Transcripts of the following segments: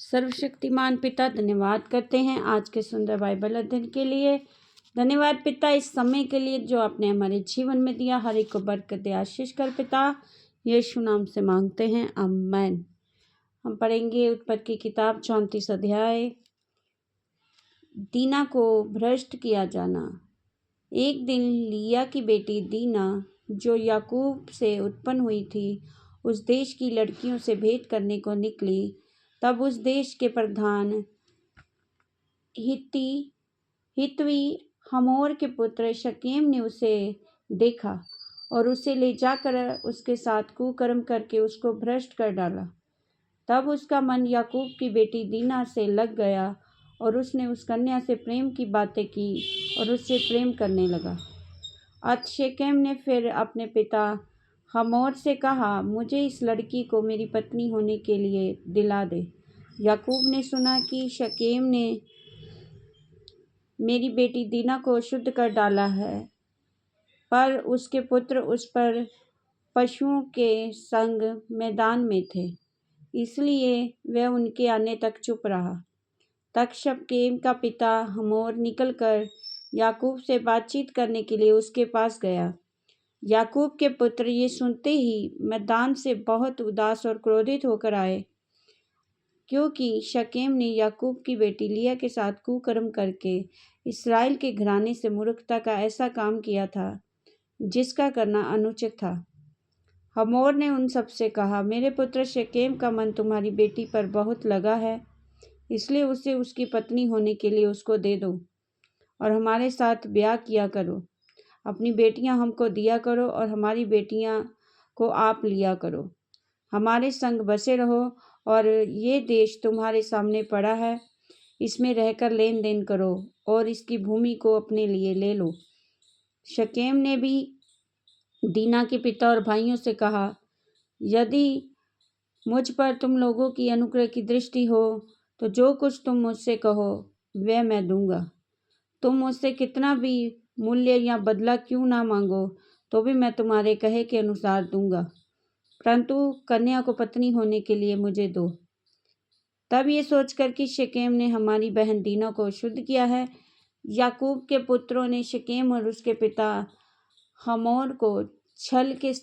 सर्वशक्तिमान पिता धन्यवाद करते हैं आज के सुंदर बाइबल अध्ययन के लिए। धन्यवाद पिता इस समय के लिए जो आपने हमारे जीवन में दिया। हर एक को बरकत दे, आशीष कर पिता, यीशु नाम से मांगते हैं, आमीन। हम पढ़ेंगे उत्पत्ति की किताब 34 अध्याय। दीना को भ्रष्ट किया जाना। एक दिन लिया की बेटी दीना जो याकूब से उत्पन्न हुई थी, उस देश की लड़कियों से भेंट करने को निकली। तब उस देश के प्रधान हित्वी हमोर के पुत्र शकेम ने उसे देखा और उसे ले जाकर उसके साथ कुकर्म करके उसको भ्रष्ट कर डाला। तब उसका मन याकूब की बेटी दीना से लग गया और उसने उस कन्या से प्रेम की बातें की और उससे प्रेम करने लगा। अतः शकेम ने फिर अपने पिता हमोर से कहा, मुझे इस लड़की को मेरी पत्नी होने के लिए दिला दे। याकूब ने सुना कि शकेम ने मेरी बेटी दीना को शुद्ध कर डाला है, पर उसके पुत्र उस पर पशुओं के संग मैदान में थे, इसलिए वह उनके आने तक चुप रहा। तब शकेम का पिता हमोर निकलकर याकूब से बातचीत करने के लिए उसके पास गया। याकूब के पुत्र ये सुनते ही मैदान से बहुत उदास और क्रोधित होकर आए, क्योंकि शकेम ने याकूब की बेटी लिया के साथ कुकर्म करके इस्राएल के घराने से मूर्खता का ऐसा काम किया था जिसका करना अनुचित था। हमोर ने उन सब से कहा, मेरे पुत्र शकेम का मन तुम्हारी बेटी पर बहुत लगा है, इसलिए उसे उसकी पत्नी होने के लिए उसको दे दो और हमारे साथ ब्याह किया करो। अपनी बेटियां हमको दिया करो और हमारी बेटियां को आप लिया करो। हमारे संग बसे रहो और ये देश तुम्हारे सामने पड़ा है, इसमें रहकर लेन देन करो और इसकी भूमि को अपने लिए ले लो। शकेम ने भी दीना के पिता और भाइयों से कहा, यदि मुझ पर तुम लोगों की अनुग्रह की दृष्टि हो तो जो कुछ तुम मुझसे कहो वह मैं दूंगा। तुम मुझसे कितना भी मूल्य या बदला क्यों ना मांगो तो भी मैं तुम्हारे कहे के अनुसार दूंगा, परंतु कन्या को पत्नी होने के लिए मुझे दो। तब ये सोचकर कि शकेम ने हमारी बहन दीना को शुद्ध किया है, याकूब के पुत्रों ने शकेम और उसके पिता हमोर को छल के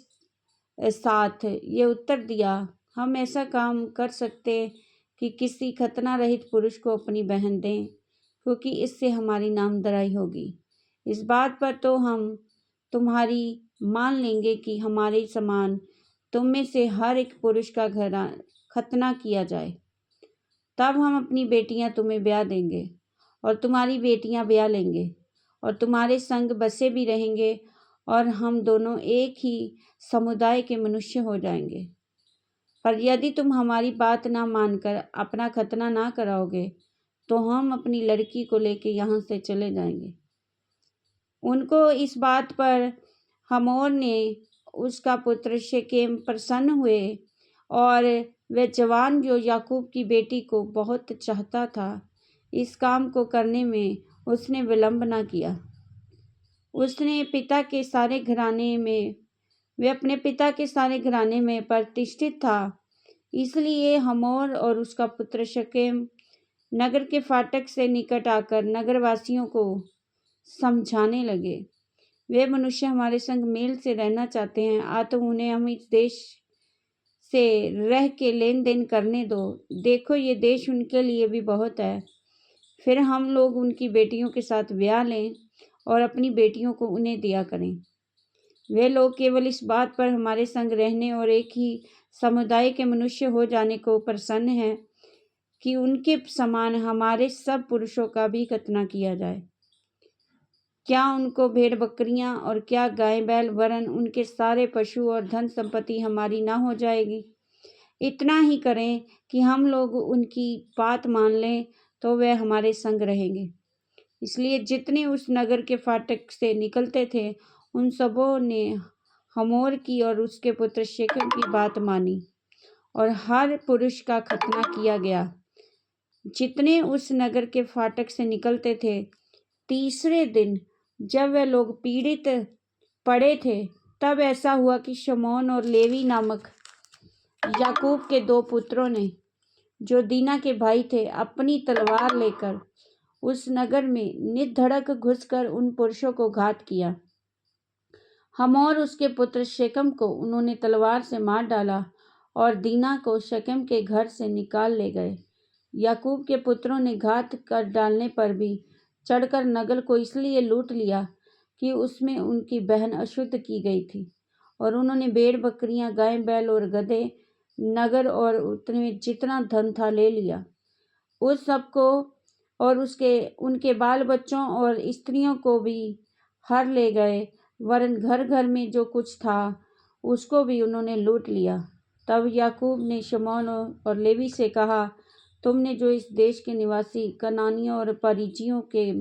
साथ ये उत्तर दिया, हम ऐसा काम कर सकते कि किसी खतना रहित पुरुष को अपनी बहन दें, क्योंकि इससे हमारी नामधराई होगी। इस बात पर तो हम तुम्हारी मान लेंगे कि हमारे समान तुम में से हर एक पुरुष का खतना किया जाए, तब हम अपनी बेटियां तुम्हें ब्याह देंगे और तुम्हारी बेटियां ब्याह लेंगे और तुम्हारे संग बसे भी रहेंगे और हम दोनों एक ही समुदाय के मनुष्य हो जाएंगे। पर यदि तुम हमारी बात ना मानकर अपना खतना ना कराओगे तो हम अपनी लड़की को लेकर यहाँ से चले जाएंगे। उनको इस बात पर हमोर ने उसका पुत्र शकेम प्रसन्न हुए और वह जवान जो याकूब की बेटी को बहुत चाहता था, इस काम को करने में उसने विलंब न किया। उसने पिता के सारे घराने में वह अपने पिता के सारे घराने में प्रतिष्ठित था, इसलिए हमोर और उसका पुत्र शकेम नगर के फाटक से निकट आकर नगरवासियों को समझाने लगे, वे मनुष्य हमारे संग मेल से रहना चाहते हैं, आ तो उन्हें हम इस देश से रह के लेन देन करने दो। देखो ये देश उनके लिए भी बहुत है, फिर हम लोग उनकी बेटियों के साथ ब्याह लें और अपनी बेटियों को उन्हें दिया करें। वे लोग केवल इस बात पर हमारे संग रहने और एक ही समुदाय के मनुष्य हो जाने को प्रसन्न हैं कि उनके समान हमारे सब पुरुषों का भी खतना किया जाए। क्या उनको भेड़ बकरियां और क्या गाय बैल, वरन उनके सारे पशु और धन संपत्ति हमारी ना हो जाएगी। इतना ही करें कि हम लोग उनकी बात मान लें तो वे हमारे संग रहेंगे। इसलिए जितने उस नगर के फाटक से निकलते थे उन सबों ने हमोर की और उसके पुत्र शकेम की बात मानी और हर पुरुष का खतना किया गया। जितने उस नगर के फाटक से निकलते थे, तीसरे दिन जब वे लोग पीड़ित पड़े थे, तब ऐसा हुआ कि शमौन और लेवी नामक याकूब के दो पुत्रों ने जो दीना के भाई थे, अपनी तलवार लेकर उस नगर में निर्धड़क घुसकर उन पुरुषों को घात किया। हमोर उसके पुत्र शेकम को उन्होंने तलवार से मार डाला और दीना को शेकम के घर से निकाल ले गए। याकूब के पुत्रों ने घात कर डालने पर भी चढ़कर नगर को इसलिए लूट लिया कि उसमें उनकी बहन अशुद्ध की गई थी, और उन्होंने भेड़ बकरियां, गाय बैल और गधे, नगर और उसमें जितना धन था ले लिया। उस सबको और उनके बाल बच्चों और स्त्रियों को भी हर ले गए, वरन घर घर में जो कुछ था उसको भी उन्होंने लूट लिया। तब याकूब ने शमौन और लेवी से कहा, तुमने जो इस देश के निवासी कनानियों और परिज्जियों के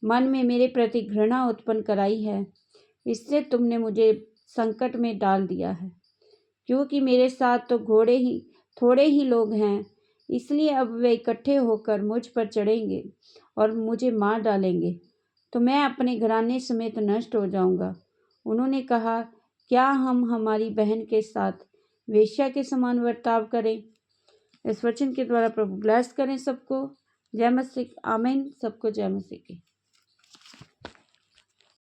मन में मेरे प्रति घृणा उत्पन्न कराई है, इससे तुमने मुझे संकट में डाल दिया है। क्योंकि मेरे साथ तो थोड़े ही लोग हैं, इसलिए अब वे इकट्ठे होकर मुझ पर चढ़ेंगे और मुझे मार डालेंगे, तो मैं अपने घराने समेत नष्ट हो जाऊंगा। उन्होंने कहा, क्या हम हमारी बहन के साथ वेश्या के समान बर्ताव करें? इस वचन के द्वारा प्रभु ब्लेस करें सबको। जय मसीह। आमीन। सबको जय मसीह की।